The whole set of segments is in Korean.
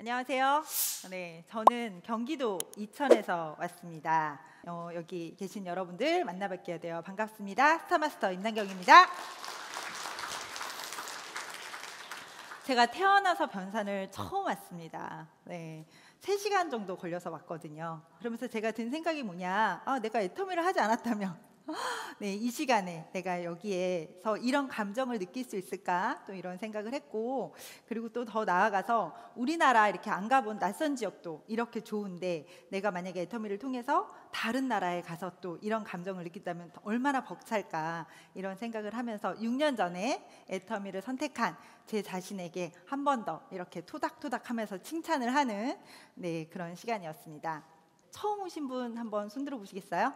안녕하세요. 네, 저는 경기도 이천에서 왔습니다. 여기 계신 여러분들 만나뵙게 되어 반갑습니다. 스타마스터 임난경입니다. 제가 태어나서 변산을 처음 왔습니다. 네, 3시간 정도 걸려서 왔거든요. 그러면서 제가 든 생각이 뭐냐, 내가 애터미를 하지 않았다면 네, 이 시간에 내가 여기에서 이런 감정을 느낄 수 있을까? 또 이런 생각을 했고, 그리고 또 더 나아가서 우리나라 이렇게 안 가본 낯선 지역도 이렇게 좋은데 내가 만약에 애터미를 통해서 다른 나라에 가서 또 이런 감정을 느낀다면 얼마나 벅찰까? 이런 생각을 하면서 6년 전에 애터미를 선택한 제 자신에게 한 번 더 이렇게 토닥토닥 하면서 칭찬을 하는 그런 시간이었습니다. 처음 오신 분 한번 손 들어 보시겠어요?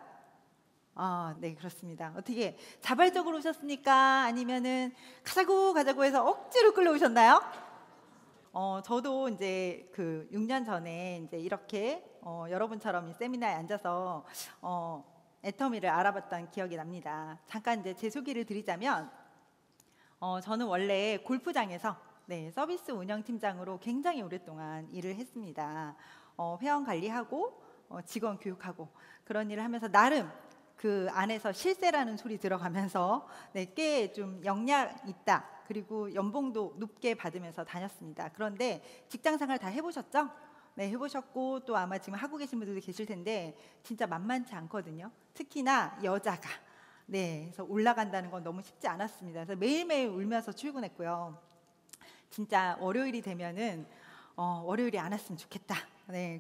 네, 그렇습니다. 어떻게 자발적으로 오셨습니까? 아니면은 가자고 해서 억지로 끌려오셨나요? 저도 이제 그 6년 전에 이제 이렇게 여러분처럼 이 세미나에 앉아서 애터미를 알아봤던 기억이 납니다. 잠깐 이제 제 소개를 드리자면, 저는 원래 골프장에서 서비스 운영팀장으로 굉장히 오랫동안 일을 했습니다. 회원 관리하고 직원 교육하고 그런 일을 하면서 나름 그 안에서 실세라는 소리 들어가면서 꽤 좀 역량 있다, 그리고 연봉도 높게 받으면서 다녔습니다. 그런데 직장생활 다 해보셨죠? 네, 해보셨고 또 아마 지금 하고 계신 분들도 계실 텐데 진짜 만만치 않거든요. 특히나 여자가 그래서 올라간다는 건 너무 쉽지 않았습니다. 그래서 매일매일 울면서 출근했고요. 진짜 월요일이 되면은 월요일이 안 왔으면 좋겠다.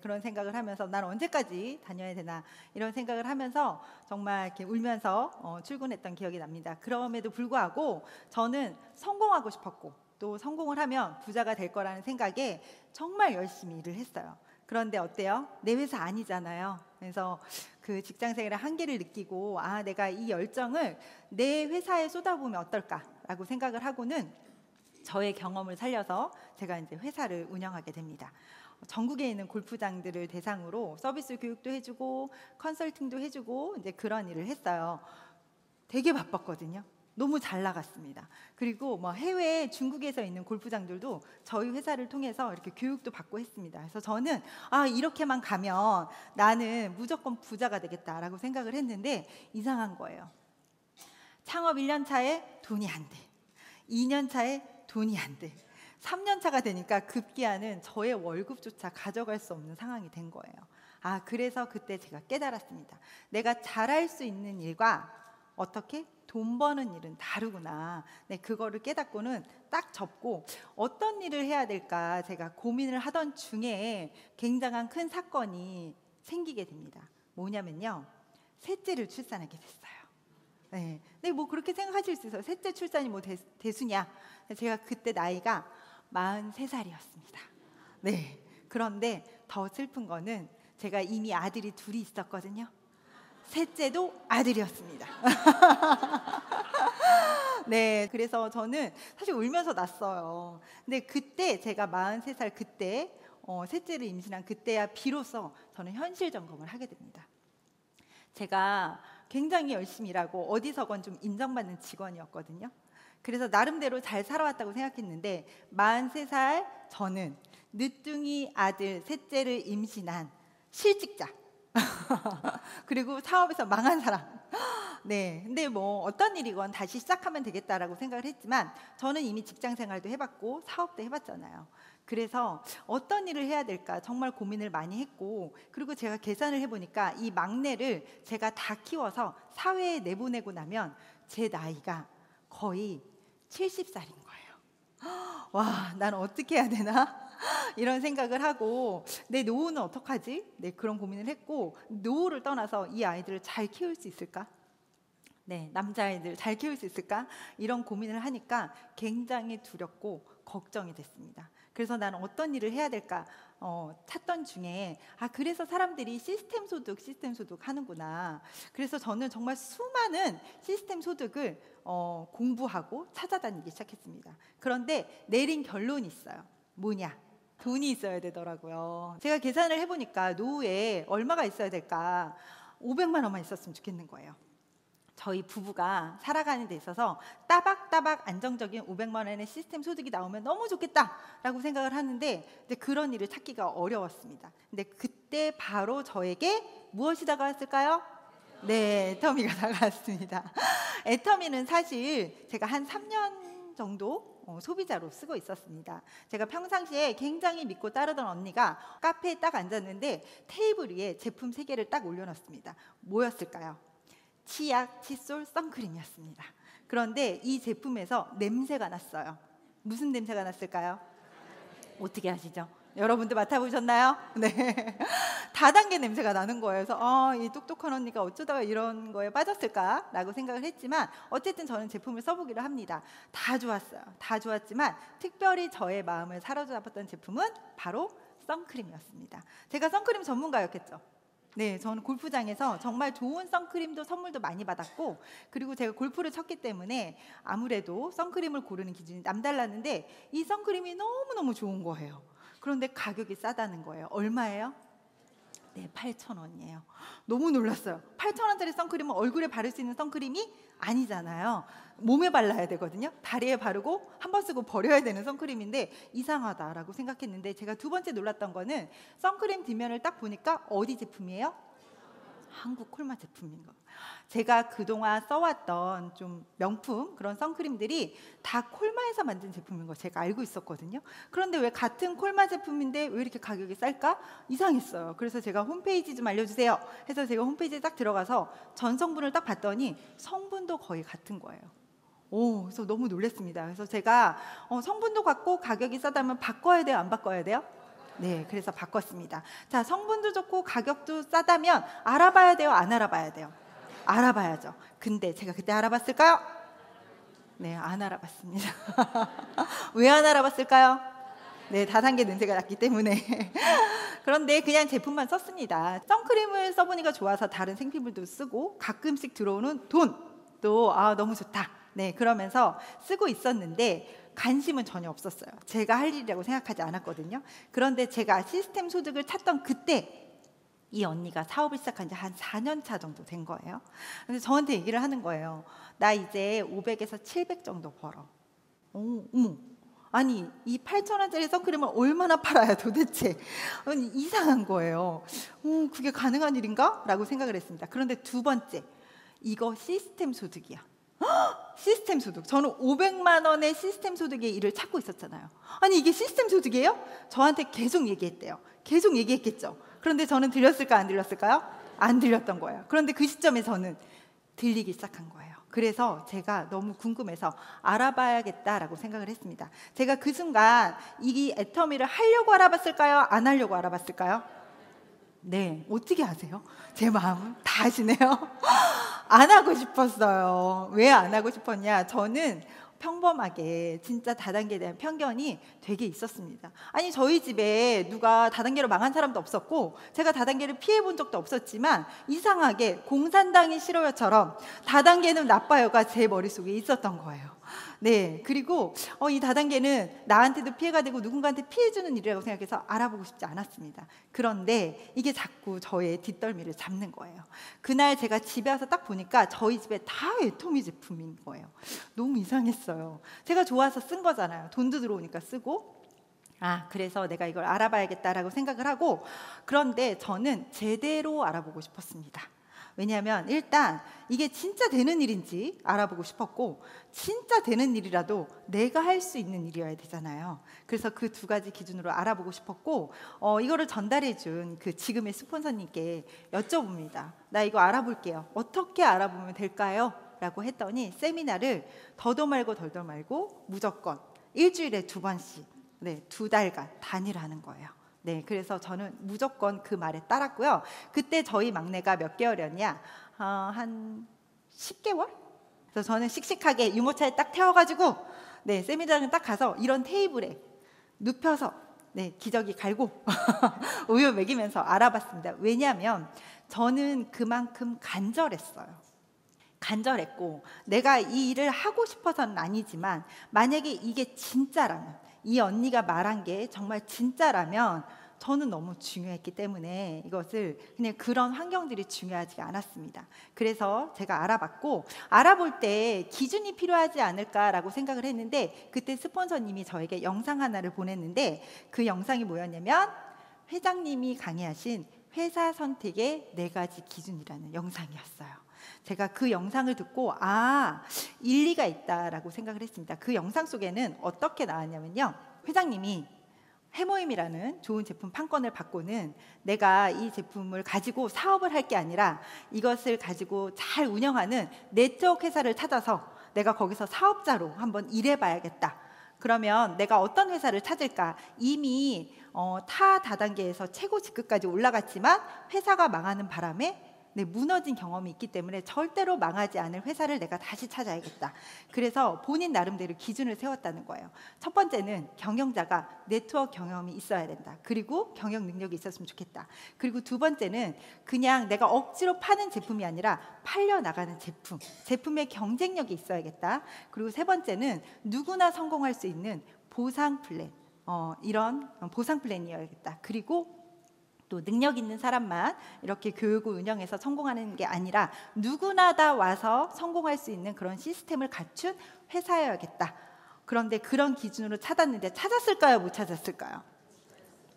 그런 생각을 하면서 난 언제까지 다녀야 되나 이런 생각을 하면서 정말 이렇게 울면서 출근했던 기억이 납니다. 그럼에도 불구하고 저는 성공하고 싶었고 또 성공을 하면 부자가 될 거라는 생각에 정말 열심히 일을 했어요. 그런데 어때요? 내 회사 아니잖아요. 그래서 그 직장생활의 한계를 느끼고 내가 이 열정을 내 회사에 쏟아부으면 어떨까라고 생각을 하고는 저의 경험을 살려서 제가 이제 회사를 운영하게 됩니다. 전국에 있는 골프장들을 대상으로 서비스 교육도 해주고 컨설팅도 해주고 이제 그런 일을 했어요. 되게 바빴거든요. 너무 잘 나갔습니다. 그리고 뭐 해외 중국에서 있는 골프장들도 저희 회사를 통해서 이렇게 교육도 받고 했습니다. 그래서 저는 이렇게만 가면 나는 무조건 부자가 되겠다라고 생각을 했는데 이상한 거예요. 창업 1년 차에 돈이 안 돼. 2년 차에 돈이 안 돼. 3년 차가 되니까 급기야는 저의 월급조차 가져갈 수 없는 상황이 된 거예요. 그래서 그때 제가 깨달았습니다. 내가 잘할 수 있는 일과 어떻게 돈 버는 일은 다르구나. 그거를 깨닫고는 딱 접고 어떤 일을 해야 될까 제가 고민을 하던 중에 굉장한 큰 사건이 생기게 됩니다. 뭐냐면요, 셋째를 출산하게 됐어요. 근데 뭐 그렇게 생각하실 수 있어요. 셋째 출산이 뭐 대수냐. 제가 그때 나이가 43살이었습니다. 그런데 더 슬픈 거는 제가 이미 아들이 둘이 있었거든요. 셋째도 아들이었습니다. 그래서 저는 사실 울면서 났어요. 근데 그때 제가 43살 그때 셋째를 임신한 그때야 비로소 저는 현실 점검을 하게 됩니다. 제가 굉장히 열심히 일하고 어디서건 좀 인정받는 직원이었거든요. 그래서 나름대로 잘 살아왔다고 생각했는데 43살 저는 늦둥이 아들 셋째를 임신한 실직자 그리고 사업에서 망한 사람. 근데 뭐 어떤 일이건 다시 시작하면 되겠다라고 생각을 했지만 저는 이미 직장 생활도 해봤고 사업도 해봤잖아요. 그래서 어떤 일을 해야 될까 정말 고민을 많이 했고, 그리고 제가 계산을 해보니까 이 막내를 제가 다 키워서 사회에 내보내고 나면 제 나이가 거의 70살인 거예요. 와, 난 어떻게 해야 되나? 이런 생각을 하고 내 노후는 어떡하지? 그런 고민을 했고, 노후를 떠나서 이 아이들을 잘 키울 수 있을까? 남자아이들 잘 키울 수 있을까? 이런 고민을 하니까 굉장히 두렵고 걱정이 됐습니다. 그래서 나는 어떤 일을 해야 될까 찾던 중에 그래서 사람들이 시스템 소득 하는구나. 그래서 저는 정말 수많은 시스템 소득을 공부하고 찾아다니기 시작했습니다. 그런데 내린 결론이 있어요. 뭐냐? 돈이 있어야 되더라고요. 제가 계산을 해보니까 노후에 얼마가 있어야 될까? 500만 원만 있었으면 좋겠는 거예요. 저희 부부가 살아가는 데 있어서 따박따박 안정적인 500만 원의 시스템 소득이 나오면 너무 좋겠다라고 생각을 하는데 근데 그런 일을 찾기가 어려웠습니다. 근데 그때 바로 저에게 무엇이 다가왔을까요? 네, 애터미가 다가왔습니다. 애터미는 사실 제가 한 3년 정도 소비자로 쓰고 있었습니다. 제가 평상시에 굉장히 믿고 따르던 언니가 카페에 딱 앉았는데 테이블 위에 제품 3개를 딱 올려놨습니다. 뭐였을까요? 치약, 칫솔, 선크림이었습니다. 그런데 이 제품에서 냄새가 났어요. 무슨 냄새가 났을까요? 어떻게 아시죠? 여러분도 맡아보셨나요? 네. 다단계 냄새가 나는 거예요. 그래서 이 똑똑한 언니가 어쩌다가 이런 거에 빠졌을까라고 생각을 했지만 어쨌든 저는 제품을 써보기로 합니다. 다 좋았어요. 다 좋았지만 특별히 저의 마음을 사로잡았던 제품은 바로 선크림이었습니다. 제가 선크림 전문가였겠죠. 네, 저는 골프장에서 정말 좋은 선크림도 선물도 많이 받았고 그리고 제가 골프를 쳤기 때문에 아무래도 선크림을 고르는 기준이 남달랐는데 이 선크림이 너무너무 좋은 거예요. 그런데 가격이 싸다는 거예요. 얼마예요? 네, 8,000원이에요. 너무 놀랐어요. 8,000원짜리 선크림은 얼굴에 바를 수 있는 선크림이 아니잖아요. 몸에 발라야 되거든요. 다리에 바르고 한 번 쓰고 버려야 되는 선크림인데 이상하다라고 생각했는데 제가 두 번째 놀랐던 거는 선크림 뒷면을 딱 보니까 어디 제품이에요? 한국 콜마 제품인 거. 제가 그동안 써왔던 좀 명품 그런 선크림들이 다 콜마에서 만든 제품인 거 제가 알고 있었거든요. 그런데 왜 같은 콜마 제품인데 왜 이렇게 가격이 쌀까? 이상했어요. 그래서 제가 홈페이지 좀 알려주세요 해서 제가 홈페이지에 딱 들어가서 전 성분을 딱 봤더니 성분도 거의 같은 거예요. 그래서 너무 놀랐습니다. 그래서 제가 성분도 같고 가격이 싸다면 바꿔야 돼요? 안 바꿔야 돼요? 네, 그래서 바꿨습니다. 자, 성분도 좋고 가격도 싸다면 알아봐야 돼요? 안 알아봐야 돼요? 알아봐야죠. 근데 제가 그때 알아봤을까요? 네, 안 알아봤습니다. 왜 안 알아봤을까요? 네, 다단계 냄새가 났기 때문에. 그런데 그냥 제품만 썼습니다. 선크림을 써보니까 좋아서 다른 생피물도 쓰고 가끔씩 들어오는 돈도 너무 좋다. 네, 그러면서 쓰고 있었는데 관심은 전혀 없었어요. 제가 할 일이라고 생각하지 않았거든요. 그런데 제가 시스템 소득을 찾던 그때 이 언니가 사업을 시작한 지 한 4년 차 정도 된 거예요. 근데 저한테 얘기를 하는 거예요. 나 이제 500에서 700 정도 벌어. 어머. 아니 이 8,000원짜리 선크림을 얼마나 팔아야 도대체 이상한 거예요. 그게 가능한 일인가? 라고 생각을 했습니다. 그런데 두 번째, 이거 시스템 소득이야. 시스템 소득. 저는 500만 원의 시스템 소득의 일을 찾고 있었잖아요. 아니 이게 시스템 소득이에요? 저한테 계속 얘기했대요. 계속 얘기했겠죠. 그런데 저는 들렸을까 안 들렸을까요? 안 들렸던 거예요. 그런데 그 시점에 저는 들리기 시작한 거예요. 그래서 제가 너무 궁금해서 알아봐야겠다라고 생각을 했습니다. 제가 그 순간 이 애터미를 하려고 알아봤을까요? 안 하려고 알아봤을까요? 네, 어떻게 아세요? 제 마음은 다 아시네요. 안 하고 싶었어요. 왜 안 하고 싶었냐? 저는 평범하게 진짜 다단계에 대한 편견이 되게 있었습니다. 아니 저희 집에 누가 다단계로 망한 사람도 없었고 제가 다단계를 피해본 적도 없었지만 이상하게 공산당이 싫어요처럼 다단계는 나빠요가 제 머릿속에 있었던 거예요. 네, 그리고 이 다단계는 나한테도 피해가 되고 누군가한테 피해주는 일이라고 생각해서 알아보고 싶지 않았습니다. 그런데 이게 자꾸 저의 뒷덜미를 잡는 거예요. 그날 제가 집에 와서 딱 보니까 저희 집에 다 애터미 제품인 거예요. 너무 이상했어요. 제가 좋아서 쓴 거잖아요. 돈도 들어오니까 쓰고. 그래서 내가 이걸 알아봐야겠다라고 생각을 하고 그런데 저는 제대로 알아보고 싶었습니다. 왜냐하면 일단 이게 진짜 되는 일인지 알아보고 싶었고 진짜 되는 일이라도 내가 할 수 있는 일이어야 되잖아요. 그래서 그 두 가지 기준으로 알아보고 싶었고 이거를 전달해준 그 지금의 스폰서님께 여쭤봅니다. 나 이거 알아볼게요. 어떻게 알아보면 될까요? 라고 했더니 세미나를 더도 말고 덜도 말고 무조건 일주일에 2번씩 2달간 단일하는 거예요. 네, 그래서 저는 무조건 그 말에 따랐고요. 그때 저희 막내가 몇 개월이었냐? 한 10개월? 그래서 저는 씩씩하게 유모차에 딱 태워가지고 세미나를 딱 가서 이런 테이블에 눕혀서 기저귀 갈고 우유 먹이면서 알아봤습니다. 왜냐하면 저는 그만큼 간절했고 내가 이 일을 하고 싶어서는 아니지만 만약에 이게 진짜라면 이 언니가 말한 게 정말 진짜라면 저는 너무 중요했기 때문에 이것을 그냥 그런 환경들이 중요하지 않았습니다. 그래서 제가 알아봤고, 알아볼 때 기준이 필요하지 않을까라고 생각을 했는데, 그때 스폰서님이 저에게 영상 하나를 보냈는데, 그 영상이 뭐였냐면 회장님이 강의하신 회사 선택의 4가지 기준이라는 영상이었어요. 제가 그 영상을 듣고 일리가 있다라고 생각을 했습니다. 그 영상 속에는 어떻게 나왔냐면요, 회장님이 해모임이라는 좋은 제품 판권을 받고는 내가 이 제품을 가지고 사업을 할 게 아니라 이것을 가지고 잘 운영하는 네트워크 회사를 찾아서 내가 거기서 사업자로 한번 일해봐야겠다. 그러면 내가 어떤 회사를 찾을까? 이미 타 다단계에서 최고 직급까지 올라갔지만 회사가 망하는 바람에 무너진 경험이 있기 때문에 절대로 망하지 않을 회사를 내가 다시 찾아야겠다. 그래서 본인 나름대로 기준을 세웠다는 거예요. 첫 번째는 경영자가 네트워크 경험이 있어야 된다. 그리고 경영 능력이 있었으면 좋겠다. 그리고 두 번째는 그냥 내가 억지로 파는 제품이 아니라 팔려나가는 제품의 경쟁력이 있어야겠다. 그리고 세 번째는 누구나 성공할 수 있는 보상 플랜, 이런 보상 플랜이어야겠다. 그리고 또 능력 있는 사람만 이렇게 교육을 운영해서 성공하는 게 아니라 누구나 다 와서 성공할 수 있는 그런 시스템을 갖춘 회사여야겠다. 그런데 그런 기준으로 찾았는데 찾았을까요? 못 찾았을까요?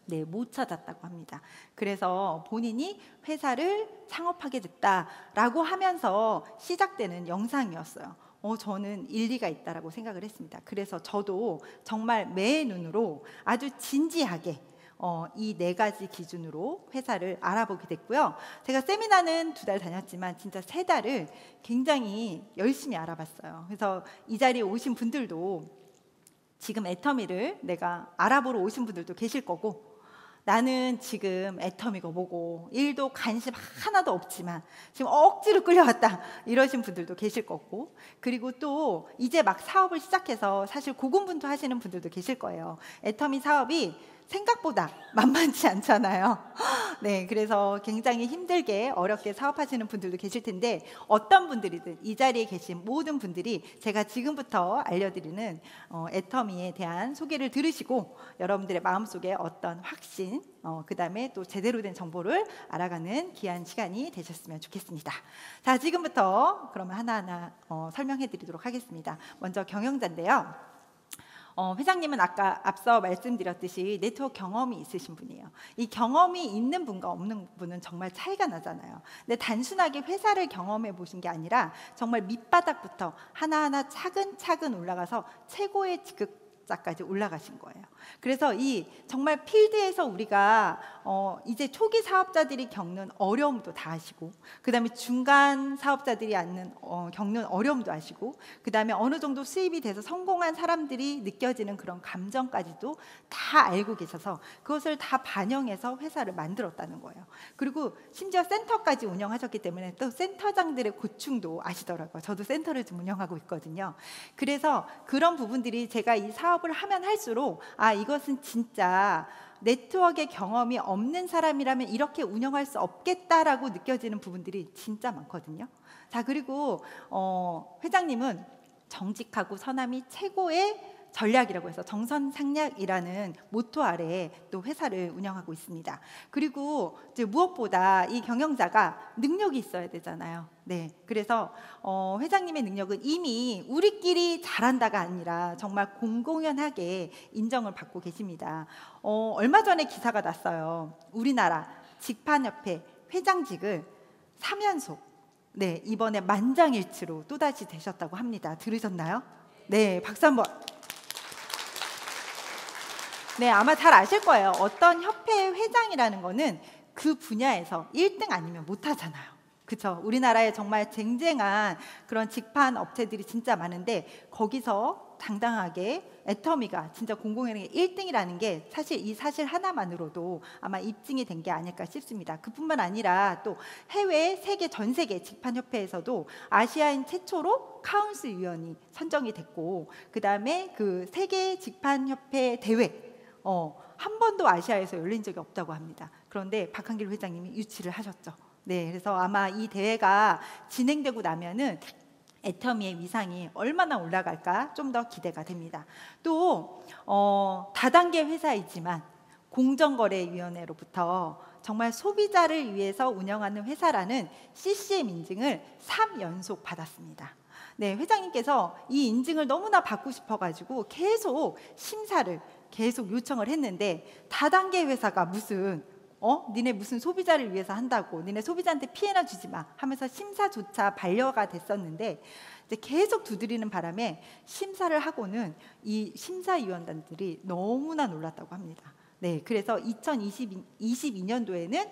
네, 못 찾았다고 합니다. 그래서 본인이 회사를 창업하게 됐다라고 하면서 시작되는 영상이었어요. 저는 일리가 있다라고 생각을 했습니다. 그래서 저도 정말 매의 눈으로 아주 진지하게 이 4가지 기준으로 회사를 알아보게 됐고요. 제가 세미나는 2달 다녔지만 진짜 3달을 굉장히 열심히 알아봤어요. 그래서 이 자리에 오신 분들도 지금 애터미를 내가 알아보러 오신 분들도 계실 거고, 나는 지금 애터미가 뭐고 일도 관심 하나도 없지만 지금 억지로 끌려왔다 이러신 분들도 계실 거고, 그리고 또 이제 막 사업을 시작해서 사실 고군분투하시는 분들도 계실 거예요. 애터미 사업이 생각보다 만만치 않잖아요. 네, 그래서 굉장히 힘들게 어렵게 사업하시는 분들도 계실 텐데, 어떤 분들이든 이 자리에 계신 모든 분들이 제가 지금부터 알려드리는 애터미에 대한 소개를 들으시고 여러분들의 마음속에 어떤 확신, 그 다음에 또 제대로 된 정보를 알아가는 귀한 시간이 되셨으면 좋겠습니다. 자, 지금부터 그러면 하나하나 설명해 드리도록 하겠습니다. 먼저 경영자인데요, 회장님은 아까 앞서 말씀드렸듯이 네트워크 경험이 있으신 분이에요. 이 경험이 있는 분과 없는 분은 정말 차이가 나잖아요. 근데 단순하게 회사를 경험해 보신 게 아니라 정말 밑바닥부터 하나하나 차근차근 올라가서 최고의 직급자까지 올라가신 거예요. 그래서 이 정말 필드에서 우리가 이제 초기 사업자들이 겪는 어려움도 다 아시고, 그 다음에 중간 사업자들이 겪는 어려움도 아시고, 그 다음에 어느 정도 수입이 돼서 성공한 사람들이 느껴지는 그런 감정까지도 다 알고 계셔서 그것을 다 반영해서 회사를 만들었다는 거예요. 그리고 심지어 센터까지 운영하셨기 때문에 또 센터장들의 고충도 아시더라고요. 저도 센터를 좀 운영하고 있거든요. 그래서 그런 부분들이 제가 이 사업을 하면 할수록 이것은 진짜 네트워크의 경험이 없는 사람이라면 이렇게 운영할 수 없겠다라고 느껴지는 부분들이 진짜 많거든요. 자, 그리고 회장님은 정직하고 선함이 최고의 전략이라고 해서 정선상략이라는 모토 아래에 또 회사를 운영하고 있습니다. 그리고 이제 무엇보다 이 경영자가 능력이 있어야 되잖아요. 네, 그래서 회장님의 능력은 이미 우리끼리 잘한다가 아니라 정말 공공연하게 인정을 받고 계십니다. 얼마 전에 기사가 났어요. 우리나라 직판협회 회장직을 3연속, 네, 이번에 만장일치로 또다시 되셨다고 합니다. 들으셨나요? 네, 박수 한번. 네, 아마 잘 아실 거예요. 어떤 협회 회장이라는 거는 그 분야에서 1등 아니면 못 하잖아요. 그렇죠? 우리나라에 정말 쟁쟁한 그런 직판 업체들이 진짜 많은데 거기서 당당하게 애터미가 진짜 공공연하게 1등이라는 게 사실 이 사실 하나만으로도 아마 입증이 된 게 아닐까 싶습니다. 그뿐만 아니라 또 해외, 전 세계 직판협회에서도 아시아인 최초로 카운슬 위원이 선정이 됐고, 그 다음에 그 세계 직판협회 대회 한 번도 아시아에서 열린 적이 없다고 합니다. 그런데 박한길 회장님이 유치를 하셨죠. 네, 그래서 아마 이 대회가 진행되고 나면은 애터미의 위상이 얼마나 올라갈까 좀 더 기대가 됩니다. 또 다단계 회사이지만 공정거래위원회로부터 정말 소비자를 위해서 운영하는 회사라는 CCM 인증을 3연속 받았습니다. 네, 회장님께서 이 인증을 너무나 받고 싶어가지고 계속 심사를 계속 요청을 했는데, 다단계 회사가 무슨 니네 무슨 소비자를 위해서 한다고, 니네 소비자한테 피해나 주지 마 하면서 심사조차 반려가 됐었는데, 이제 계속 두드리는 바람에 심사를 하고는 이 심사위원단들이 너무나 놀랐다고 합니다. 네, 그래서 2022년도에는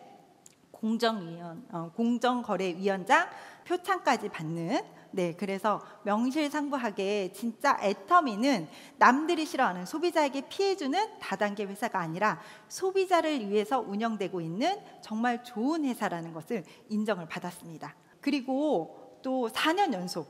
공정거래위원장 표창까지 받는, 네, 그래서 명실상부하게 진짜 애터미는 남들이 싫어하는 소비자에게 피해주는 다단계 회사가 아니라 소비자를 위해서 운영되고 있는 정말 좋은 회사라는 것을 인정을 받았습니다. 그리고 또 4년 연속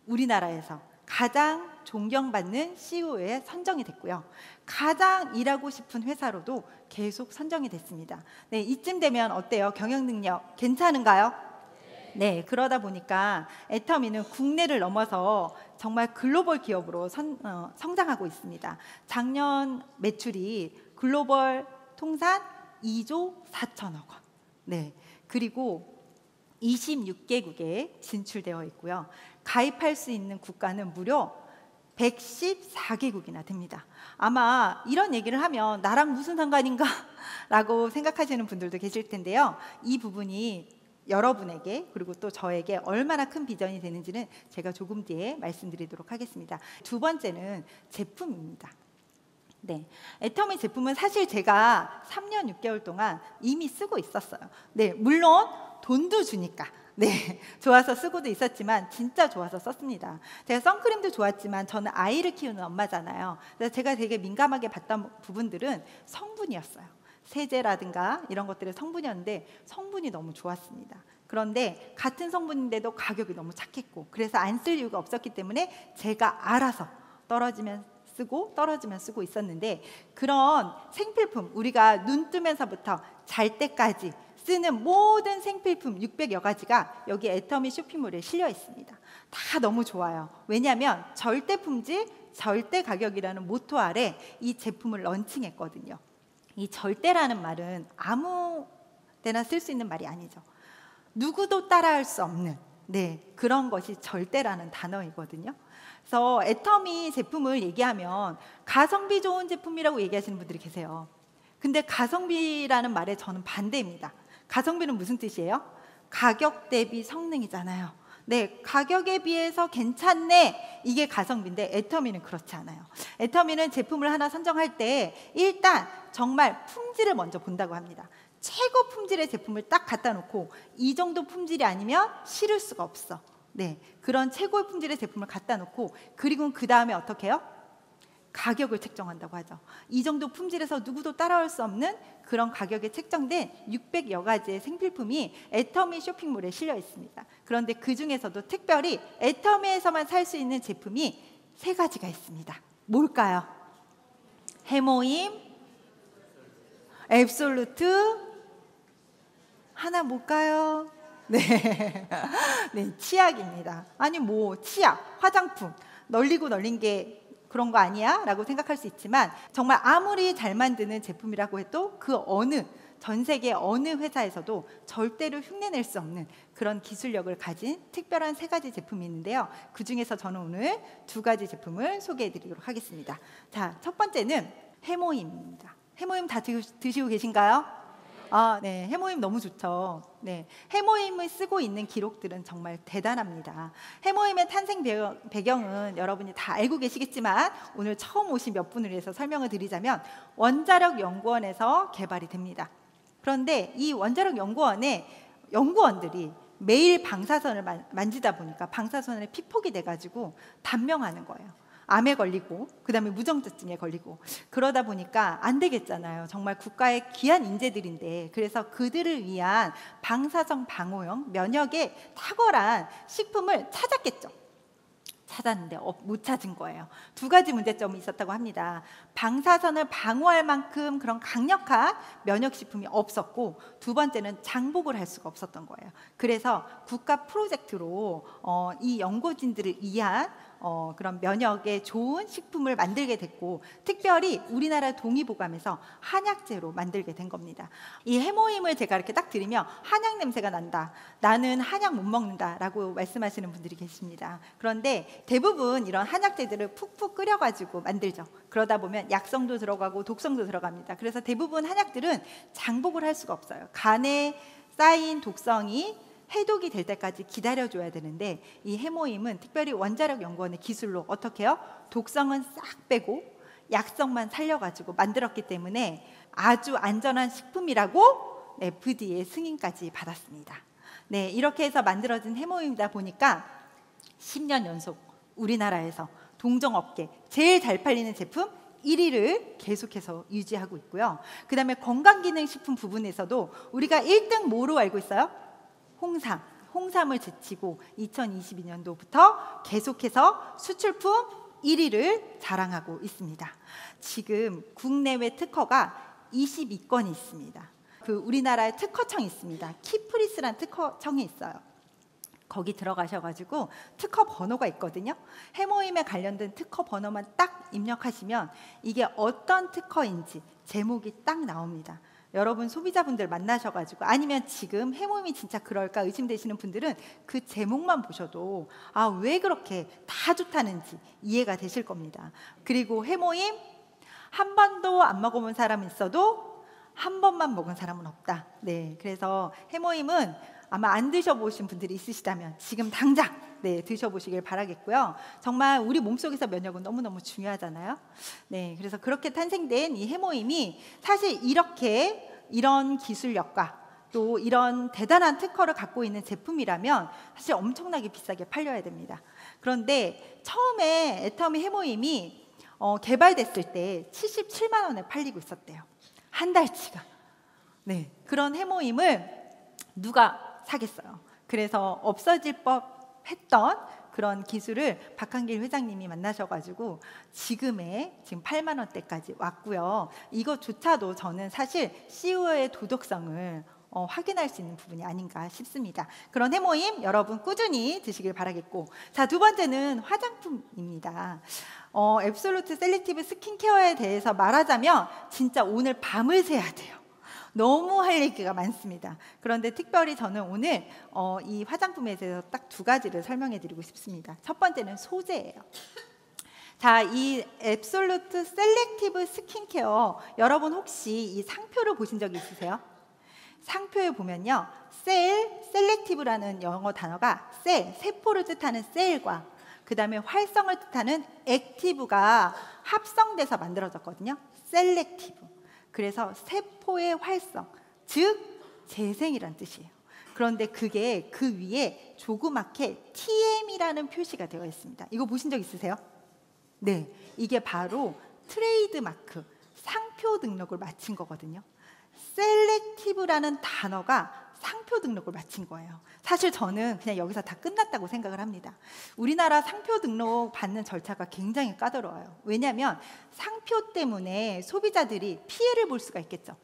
우리나라에서 가장 존경받는 CEO에 선정이 됐고요. 가장 일하고 싶은 회사로도 계속 선정이 됐습니다. 네, 이쯤 되면 어때요? 경영 능력 괜찮은가요? 네, 그러다 보니까 애터미는 국내를 넘어서 정말 글로벌 기업으로 성장하고 있습니다. 작년 매출이 글로벌 통산 2조 4천억 원. 네, 그리고 26개국에 진출되어 있고요. 가입할 수 있는 국가는 무려 114개국이나 됩니다. 아마 이런 얘기를 하면 나랑 무슨 상관인가? 라고 생각하시는 분들도 계실 텐데요. 이 부분이 여러분에게 그리고 또 저에게 얼마나 큰 비전이 되는지는 제가 조금 뒤에 말씀드리도록 하겠습니다. 두 번째는 제품입니다. 네, 애터미 제품은 사실 제가 3년 6개월 동안 이미 쓰고 있었어요. 네, 물론 돈도 주니까 네, 좋아서 쓰고도 있었지만 진짜 좋아서 썼습니다. 제가 선크림도 좋았지만 저는 아이를 키우는 엄마잖아요. 그래서 제가 되게 민감하게 봤던 부분들은 성분이었어요. 세제라든가 이런 것들의 성분이었는데 성분이 너무 좋았습니다. 그런데 같은 성분인데도 가격이 너무 착했고, 그래서 안 쓸 이유가 없었기 때문에 제가 알아서 떨어지면 쓰고 있었는데, 그런 생필품, 우리가 눈 뜨면서부터 잘 때까지 쓰는 모든 생필품 600여 가지가 여기 애터미 쇼핑몰에 실려 있습니다. 다 너무 좋아요. 왜냐하면 절대 품질, 절대 가격이라는 모토 아래 이 제품을 런칭했거든요. 이 절대라는 말은 아무 데나 쓸 수 있는 말이 아니죠. 누구도 따라할 수 없는, 네, 그런 것이 절대라는 단어이거든요. 그래서 애터미 제품을 얘기하면 가성비 좋은 제품이라고 얘기하시는 분들이 계세요. 근데 가성비라는 말에 저는 반대입니다. 가성비는 무슨 뜻이에요? 가격 대비 성능이잖아요. 네, 가격에 비해서 괜찮네, 이게 가성비인데 애터미는 그렇지 않아요. 애터미는 제품을 하나 선정할 때 일단 정말 품질을 먼저 본다고 합니다. 최고 품질의 제품을 딱 갖다 놓고 이 정도 품질이 아니면 실을 수가 없어. 네, 그런 최고의 품질의 제품을 갖다 놓고, 그리고 그 다음에 어떻게 해요? 가격을 책정한다고 하죠. 이 정도 품질에서 누구도 따라올 수 없는 그런 가격에 책정된 600여 가지의 생필품이 애터미 쇼핑몰에 실려 있습니다. 그런데 그 중에서도 특별히 애터미에서만 살 수 있는 제품이 3가지가 있습니다. 뭘까요? 해모임, 앱솔루트, 하나 뭘까요? 네, 네, 치약입니다. 아니 뭐 치약, 화장품 널리고 널린 게 그런 거 아니야? 라고 생각할 수 있지만, 정말 아무리 잘 만드는 제품이라고 해도 그 전 세계 어느 회사에서도 절대로 흉내낼 수 없는 그런 기술력을 가진 특별한 3가지 제품이 있는데요. 그 중에서 저는 오늘 2가지 제품을 소개해 드리도록 하겠습니다. 자, 첫 번째는 해모임입니다. 해모임 다 드시고 계신가요? 네, 해모임 너무 좋죠. 네, 해모임을 쓰고 있는 기록들은 정말 대단합니다. 해모임의 탄생 배경은 여러분이 다 알고 계시겠지만 오늘 처음 오신 몇 분을 위해서 설명을 드리자면, 원자력 연구원에서 개발이 됩니다. 그런데 이 원자력 연구원의 연구원들이 매일 방사선을 만지다 보니까 방사선에 피폭이 돼가지고 단명하는 거예요. 암에 걸리고 그다음에 무정자증에 걸리고, 그러다 보니까 안 되겠잖아요. 정말 국가의 귀한 인재들인데, 그래서 그들을 위한 방사선 방호용 면역에 탁월한 식품을 찾았겠죠. 찾았는데 못 찾은 거예요. 2가지 문제점이 있었다고 합니다. 방사선을 방어할 만큼 그런 강력한 면역식품이 없었고, 2번째는 장복을 할 수가 없었던 거예요. 그래서 국가 프로젝트로 이 연구진들을 위한 그런 면역에 좋은 식품을 만들게 됐고, 특별히 우리나라 동의보감에서 한약재로 만들게 된 겁니다. 이 해모임을 제가 이렇게 딱 들으면 한약 냄새가 난다, 나는 한약 못 먹는다 라고 말씀하시는 분들이 계십니다. 그런데 대부분 이런 한약재들을 푹푹 끓여가지고 만들죠. 그러다 보면 약성도 들어가고 독성도 들어갑니다. 그래서 대부분 한약들은 장복을 할 수가 없어요. 간에 쌓인 독성이 해독이 될 때까지 기다려줘야 되는데, 이 해모임은 특별히 원자력 연구원의 기술로 어떻게 해요? 독성은 싹 빼고 약성만 살려가지고 만들었기 때문에 아주 안전한 식품이라고 FDA 승인까지 받았습니다. 네, 이렇게 해서 만들어진 해모임이다 보니까 10년 연속 우리나라에서 동종업계 제일 잘 팔리는 제품 1위를 계속해서 유지하고 있고요. 그 다음에 건강기능식품 부분에서도 우리가 1등 뭐로 알고 있어요? 홍삼을 제치고 2022년도부터 계속해서 수출품 1위를 자랑하고 있습니다. 지금 국내외 특허가 22건이 있습니다. 우리나라에 특허청이 있습니다. 키프리스라는 특허청이 있어요. 거기 들어가셔가지고 특허 번호가 있거든요. 해모임에 관련된 특허 번호만 딱 입력하시면 이게 어떤 특허인지 제목이 딱 나옵니다. 여러분 소비자분들 만나셔가지고, 아니면 지금 해모임이 진짜 그럴까 의심되시는 분들은 그 제목만 보셔도 왜 그렇게 다 좋다는지 이해가 되실 겁니다. 그리고 해모임 한 번도 안 먹어본 사람은 있어도 한 번만 먹은 사람은 없다. 네, 그래서 해모임은 아마 안 드셔보신 분들이 있으시다면 지금 당장 드셔보시길 바라겠고요. 정말 우리 몸속에서 면역은 너무너무 중요하잖아요. 네, 그래서 그렇게 탄생된 이 해모임이 사실 이런 기술력과 또 이런 대단한 특허를 갖고 있는 제품이라면 사실 엄청나게 비싸게 팔려야 됩니다. 그런데 처음에 애터미 해모임이 개발됐을 때 77만 원에 팔리고 있었대요. 한 달치가. 네, 그런 해모임을 누가 사겠어요. 그래서 없어질 법했던 그런 기술을 박한길 회장님이 만나셔가지고 지금 8만 원대까지 왔고요. 이것조차도 저는 사실 CEO의 도덕성을 확인할 수 있는 부분이 아닌가 싶습니다. 그런 해모임 여러분 꾸준히 드시길 바라겠고, 자, 두 번째는 화장품입니다. 앱솔루트 셀렉티브 스킨케어에 대해서 말하자면 진짜 오늘 밤을 새야 돼요. 너무 할 얘기가 많습니다. 그런데 특별히 저는 오늘 이 화장품에 대해서 딱 두 가지를 설명해 드리고 싶습니다. 첫 번째는 소재예요. 자, 이 앱솔루트 셀렉티브 스킨케어, 여러분 혹시 이 상표를 보신 적이 있으세요? 상표에 보면요, 셀렉티브라는 영어 단어가 세포를 뜻하는 셀과 그 다음에 활성을 뜻하는 액티브가 합성돼서 만들어졌거든요. 셀렉티브. 그래서 세포의 활성, 즉 재생이란 뜻이에요. 그런데 그게 그 위에 조그맣게 TM이라는 표시가 되어 있습니다. 이거 보신 적 있으세요? 네, 이게 바로 트레이드 마크, 상표 등록을 마친 거거든요. 셀렉티브라는 단어가 상표 등록을 마친 거예요. 사실 저는 그냥 여기서 다 끝났다고 생각을 합니다. 우리나라 상표 등록 받는 절차가 굉장히 까다로워요. 왜냐하면 상표 때문에 소비자들이 피해를 볼 수가 있겠죠.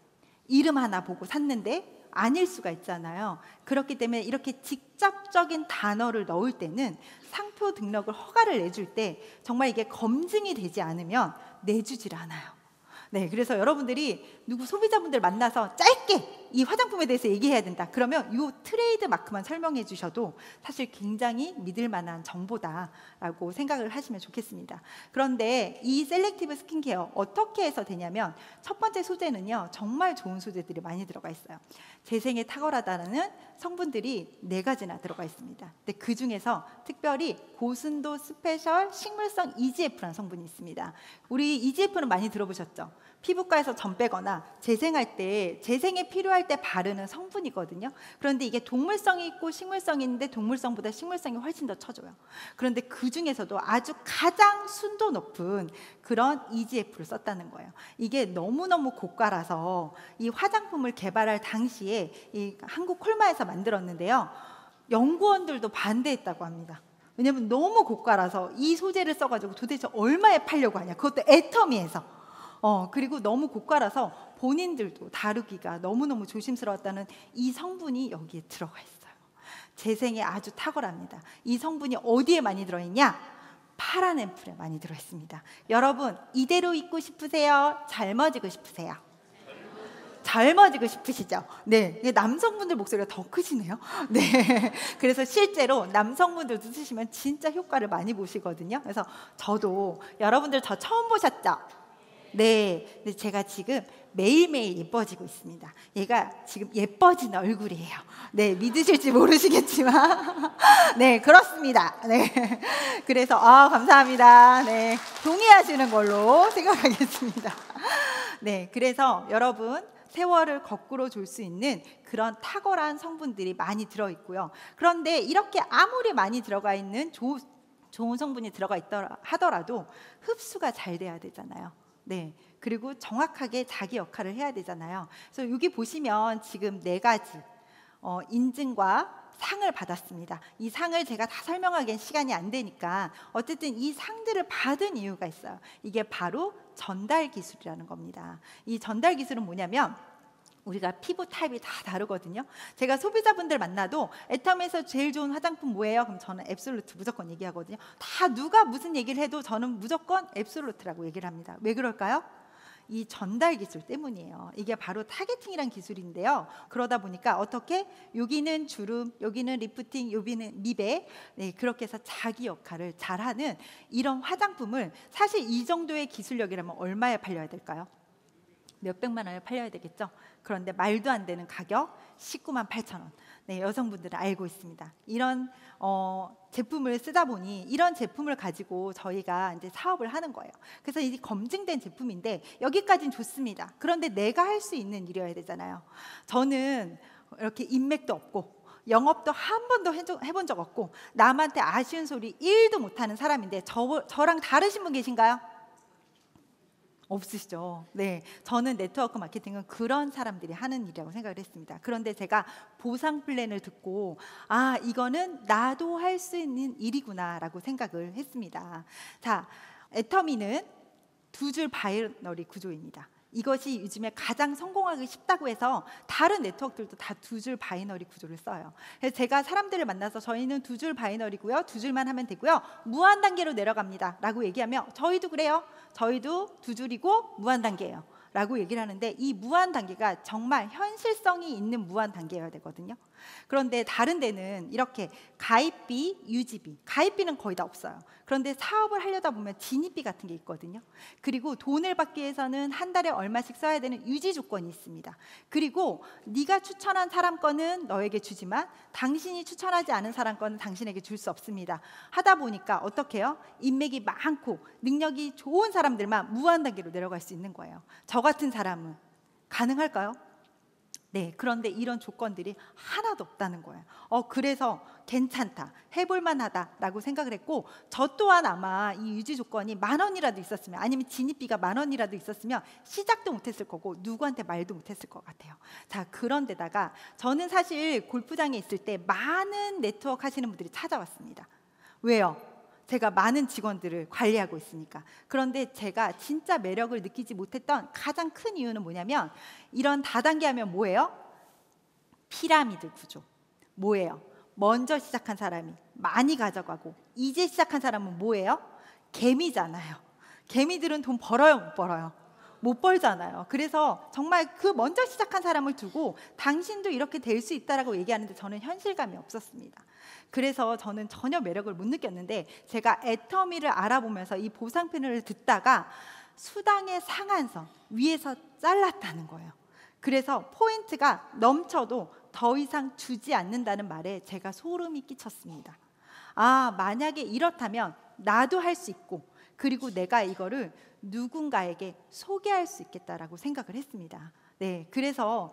이름 하나 보고 샀는데 아닐 수가 있잖아요. 그렇기 때문에 이렇게 직접적인 단어를 넣을 때는 상표 등록을 허가를 내줄 때 정말 이게 검증이 되지 않으면 내주질 않아요. 네, 그래서 여러분들이 누구 소비자분들 만나서 짧게 이 화장품에 대해서 얘기해야 된다. 그러면 이 트레이드 마크만 설명해 주셔도 사실 굉장히 믿을 만한 정보다라고 생각을 하시면 좋겠습니다. 그런데 이 셀렉티브 스킨케어 어떻게 해서 되냐면, 첫 번째 소재는요, 정말 좋은 소재들이 많이 들어가 있어요. 재생에 탁월하다는 성분들이 4가지나 들어가 있습니다. 근데 그 중에서 특별히 고순도 스페셜 식물성 EGF라는 성분이 있습니다. 우리 EGF는 많이 들어보셨죠? 피부과에서 점 빼거나 재생할 때, 재생에 필요할 때 바르는 성분이거든요. 그런데 이게 동물성이 있고 식물성이 있는데 동물성보다 식물성이 훨씬 더 쳐줘요. 그런데 그 중에서도 아주 가장 순도 높은 그런 EGF를 썼다는 거예요. 이게 너무너무 고가라서 이 화장품을 개발할 당시에 이 한국 콜마에서 만들었는데요, 연구원들도 반대했다고 합니다. 왜냐면 너무 고가라서 이 소재를 써가지고 도대체 얼마에 팔려고 하냐, 그것도 애터미에서. 그리고 너무 고가라서 본인들도 다루기가 너무너무 조심스러웠다는 이 성분이 여기에 들어가 있어요. 재생에 아주 탁월합니다. 이 성분이 어디에 많이 들어있냐? 파란 앰플에 많이 들어있습니다. 여러분 이대로 있고 싶으세요? 젊어지고 싶으세요? 젊어지고 싶으시죠? 네, 남성분들 목소리가 더 크시네요. 네, 그래서 실제로 남성분들도 쓰시면 진짜 효과를 많이 보시거든요. 그래서 저도 여러분들 저 처음 보셨죠? 네, 근데 제가 지금 매일매일 예뻐지고 있습니다. 얘가 지금 예뻐진 얼굴이에요. 네, 믿으실지 모르시겠지만 네, 그렇습니다. 네, 그래서 감사합니다. 네, 동의하시는 걸로 생각하겠습니다. 네, 그래서 여러분 세월을 거꾸로 줄 수 있는 그런 탁월한 성분들이 많이 들어있고요. 그런데 이렇게 아무리 많이 들어가 있는 좋은 성분이 들어가 있더라 하더라도 흡수가 잘 돼야 되잖아요. 네, 그리고 정확하게 자기 역할을 해야 되잖아요. 그래서 여기 보시면 지금 4가지 인증과 상을 받았습니다. 이 상을 제가 다 설명하기엔 시간이 안 되니까 어쨌든 이 상들을 받은 이유가 있어요. 이게 바로 전달 기술이라는 겁니다. 이 전달 기술은 뭐냐면 우리가 피부 타입이 다 다르거든요. 제가 소비자분들 만나도 애텀에서 제일 좋은 화장품 뭐예요? 그럼 저는 앱솔루트 무조건 얘기하거든요. 다 누가 무슨 얘기를 해도 저는 무조건 앱솔루트라고 얘기를 합니다. 왜 그럴까요? 이 전달 기술 때문이에요. 이게 바로 타겟팅이란 기술인데요. 그러다 보니까 어떻게 여기는 주름, 여기는 리프팅, 여기는 미백, 네, 그렇게 해서 자기 역할을 잘하는 이런 화장품을 사실 이 정도의 기술력이라면 얼마에 팔려야 될까요? 몇백만 원에 팔려야 되겠죠. 그런데 말도 안 되는 가격 19만 8천 원. 네, 여성분들은 알고 있습니다. 이런 제품을 쓰다 보니 이런 제품을 가지고 저희가 이제 사업을 하는 거예요. 그래서 이 검증된 제품인데 여기까지는 좋습니다. 그런데 내가 할 수 있는 일이어야 되잖아요. 저는 이렇게 인맥도 없고 영업도 한 번도 해본 적 없고 남한테 아쉬운 소리 1도 못하는 사람인데 저랑 다르신 분 계신가요? 없으시죠? 네, 저는 네트워크 마케팅은 그런 사람들이 하는 일이라고 생각을 했습니다. 그런데 제가 보상 플랜을 듣고 이거는 나도 할 수 있는 일이구나 라고 생각을 했습니다. 자, 애터미는 2줄 바이너리 구조입니다. 이것이 요즘에 가장 성공하기 쉽다고 해서 다른 네트워크들도 다 2줄 바이너리 구조를 써요. 그래서 제가 사람들을 만나서 저희는 2줄 바이너리고요, 2줄만 하면 되고요, 무한 단계로 내려갑니다 라고 얘기하면 저희도 그래요. 저희도 2줄이고 무한 단계예요 라고 얘기를 하는데 이 무한 단계가 정말 현실성이 있는 무한 단계여야 되거든요. 그런데 다른 데는 이렇게 가입비, 유지비, 가입비는 거의 다 없어요. 그런데 사업을 하려다 보면 진입비 같은 게 있거든요. 그리고 돈을 받기 위해서는 한 달에 얼마씩 써야 되는 유지 조건이 있습니다. 그리고 네가 추천한 사람 거는 너에게 주지만 당신이 추천하지 않은 사람 거는 당신에게 줄 수 없습니다. 하다 보니까 어떻게 해요? 인맥이 많고 능력이 좋은 사람들만 무한 단계로 내려갈 수 있는 거예요. 저 같은 사람은 가능할까요? 네, 그런데 이런 조건들이 하나도 없다는 거예요. 그래서 괜찮다, 해볼만 하다라고 생각을 했고, 저 또한 아마 이 유지 조건이 10,000원이라도 있었으면, 아니면 진입비가 10,000원이라도 있었으면 시작도 못했을 거고 누구한테 말도 못했을 것 같아요. 자, 그런데다가 저는 사실 골프장에 있을 때 많은 네트워크 하시는 분들이 찾아왔습니다. 왜요? 제가 많은 직원들을 관리하고 있으니까. 그런데 제가 진짜 매력을 느끼지 못했던 가장 큰 이유는 뭐냐면, 이런 다단계 하면 뭐예요? 피라미드 구조. 뭐예요? 먼저 시작한 사람이 많이 가져가고 이제 시작한 사람은 뭐예요? 개미잖아요. 개미들은 돈 벌어요, 못 벌어요? 못 벌잖아요. 그래서 정말 그 먼저 시작한 사람을 두고 당신도 이렇게 될 수 있다라고 얘기하는데 저는 현실감이 없었습니다. 그래서 저는 전혀 매력을 못 느꼈는데, 제가 애터미를 알아보면서 이 보상편을 듣다가 수당의 상한선 위에서 잘랐다는 거예요. 그래서 포인트가 넘쳐도 더 이상 주지 않는다는 말에 제가 소름이 끼쳤습니다. 만약에 이렇다면 나도 할 수 있고, 그리고 내가 이거를 누군가에게 소개할 수 있겠다라고 생각을 했습니다. 네, 그래서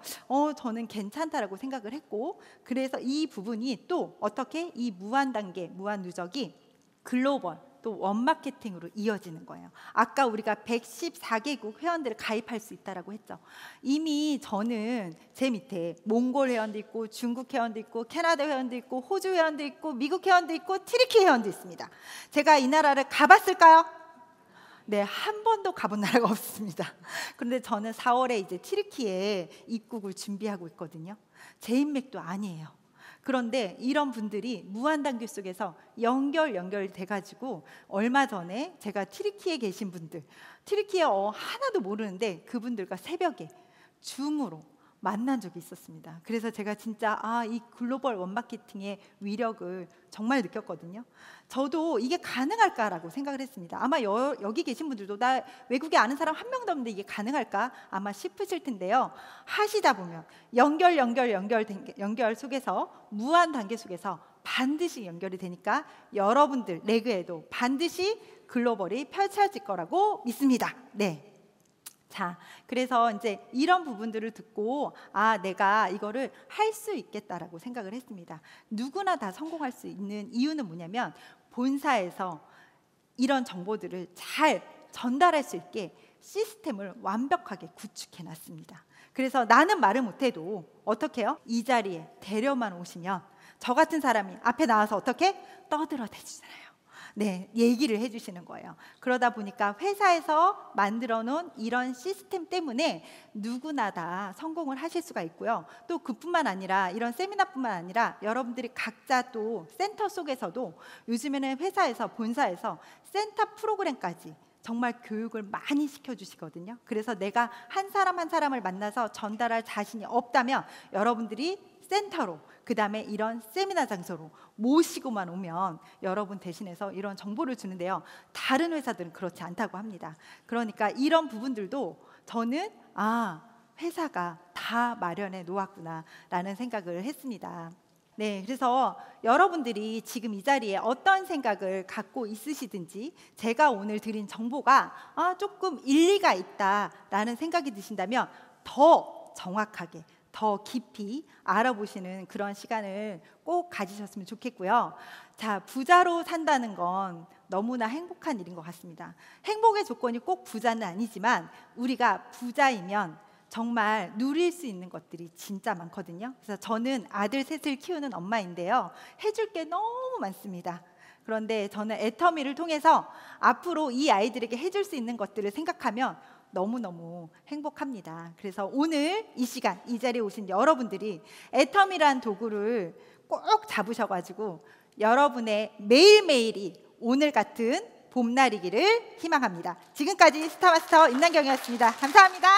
저는 괜찮다라고 생각을 했고, 그래서 이 부분이 또 어떻게 이 무한 단계, 무한 누적이 글로벌 또 원마케팅으로 이어지는 거예요. 아까 우리가 114개국 회원들을 가입할 수 있다라고 했죠. 이미 저는 제 밑에 몽골 회원도 있고, 중국 회원도 있고, 캐나다 회원도 있고, 호주 회원도 있고, 미국 회원도 있고, 튀르키 회원도 있습니다. 제가 이 나라를 가봤을까요? 네, 한 번도 가본 나라가 없습니다. 그런데 저는 4월에 이제 튀르키에 입국을 준비하고 있거든요. 제 인맥도 아니에요. 그런데 이런 분들이 무한단교 속에서 연결돼 가지고 얼마 전에 제가 튀르키예에 계신 분들, 튀르키예 하나도 모르는데 그분들과 새벽에 줌으로 만난 적이 있었습니다. 그래서 제가 진짜 이 글로벌 원마케팅의 위력을 정말 느꼈거든요. 저도 이게 가능할까라고 생각을 했습니다. 아마 여기 계신 분들도 나 외국에 아는 사람 한 명도 없는데 이게 가능할까 아마 싶으실 텐데요. 하시다 보면 연결 속에서 무한 단계 속에서 반드시 연결이 되니까 여러분들 레그에도 반드시 글로벌이 펼쳐질 거라고 믿습니다. 네. 자, 그래서 이제 이런 부분들을 듣고 내가 이거를 할 수 있겠다라고 생각을 했습니다. 누구나 다 성공할 수 있는 이유는 뭐냐면 본사에서 이런 정보들을 잘 전달할 수 있게 시스템을 완벽하게 구축해 놨습니다. 그래서 나는 말을 못해도 어떻게 해요? 이 자리에 데려만 오시면 저 같은 사람이 앞에 나와서 어떻게 떠들어 대주잖아요. 네, 얘기를 해주시는 거예요. 그러다 보니까 회사에서 만들어 놓은 이런 시스템 때문에 누구나 다 성공을 하실 수가 있고요. 또 그뿐만 아니라 이런 세미나뿐만 아니라 여러분들이 각자 또 센터 속에서도 요즘에는 회사에서 본사에서 센터 프로그램까지 정말 교육을 많이 시켜주시거든요. 그래서 내가 한 사람 한 사람을 만나서 전달할 자신이 없다면 여러분들이 센터로, 그 다음에 이런 세미나 장소로 모시고만 오면 여러분 대신해서 이런 정보를 주는데요. 다른 회사들은 그렇지 않다고 합니다. 그러니까 이런 부분들도 저는 회사가 다 마련해 놓았구나 라는 생각을 했습니다. 네, 그래서 여러분들이 지금 이 자리에 어떤 생각을 갖고 있으시든지 제가 오늘 드린 정보가 조금 일리가 있다라는 생각이 드신다면 더 정확하게 더 깊이 알아보시는 그런 시간을 꼭 가지셨으면 좋겠고요. 자, 부자로 산다는 건 너무나 행복한 일인 것 같습니다. 행복의 조건이 꼭 부자는 아니지만 우리가 부자이면 정말 누릴 수 있는 것들이 진짜 많거든요. 그래서 저는 아들 셋을 키우는 엄마인데요. 해줄 게 너무 많습니다. 그런데 저는 애터미를 통해서 앞으로 이 아이들에게 해줄 수 있는 것들을 생각하면 너무너무 행복합니다. 그래서 오늘 이 시간 이 자리에 오신 여러분들이 애터미란 도구를 꼭 잡으셔가지고 여러분의 매일매일이 오늘 같은 봄날이기를 희망합니다. 지금까지 스타마스터 임난경이었습니다. 감사합니다.